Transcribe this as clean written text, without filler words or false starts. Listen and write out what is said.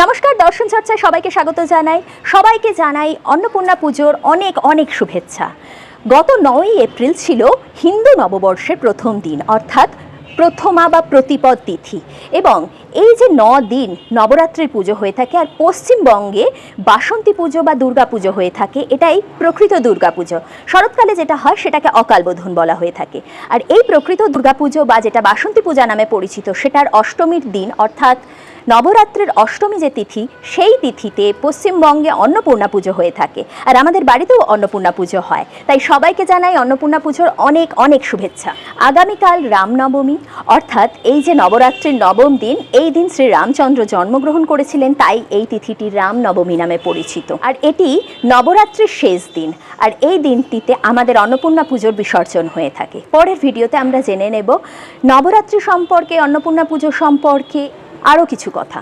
নমস্কার, দর্শন চর্চায় সবাইকে স্বাগত জানাই অন্নপূর্ণা পুজোর অনেক অনেক শুভেচ্ছা। গত 9ই এপ্রিল ছিল হিন্দু নববর্ষের প্রথম দিন, অর্থাৎ প্রথমা বা প্রতিপদ তিথি। এবং এই যে 9 দিন নবরাত্রির পুজো হয়ে থাকে, আর পশ্চিমবঙ্গে বাসন্তী পুজো বা দুর্গা পুজো হয়ে থাকে, এটাই প্রকৃত দুর্গা পুজো। শরৎকালে যেটা হয় সেটাকে অকালবোধন বলা হয়ে থাকে। আর এই প্রকৃত দুর্গা পুজো বা যেটা বাসন্তী পূজা নামে পরিচিত, সেটার অষ্টমীর দিন অর্থাৎ নবরাত্রির অষ্টমী যে তিথি, সেই তিথিতে পশ্চিমবঙ্গে অন্নপূর্ণা পুজো হয়ে থাকে। আর আমাদের বাড়িতেও অন্নপূর্ণা পুজো হয়। তাই সবাইকে জানাই অন্নপূর্ণা পুজোর অনেক অনেক শুভেচ্ছা। আগামীকাল রামনবমী, অর্থাৎ এই যে নবরাত্রির নবম দিন, এই দিন শ্রী রামচন্দ্র জন্মগ্রহণ করেছিলেন, তাই এই তিথিটি রামনবমী নামে পরিচিত। আর এটি নবরাত্রির শেষ দিন, আর এই দিনটিতে আমাদের অন্নপূর্ণা পুজোর বিসর্জন হয়ে থাকে। পরের ভিডিওতে আমরা জেনে নেব নবরাত্রি সম্পর্কে, অন্নপূর্ণা পুজো সম্পর্কে আরও কিছু কথা।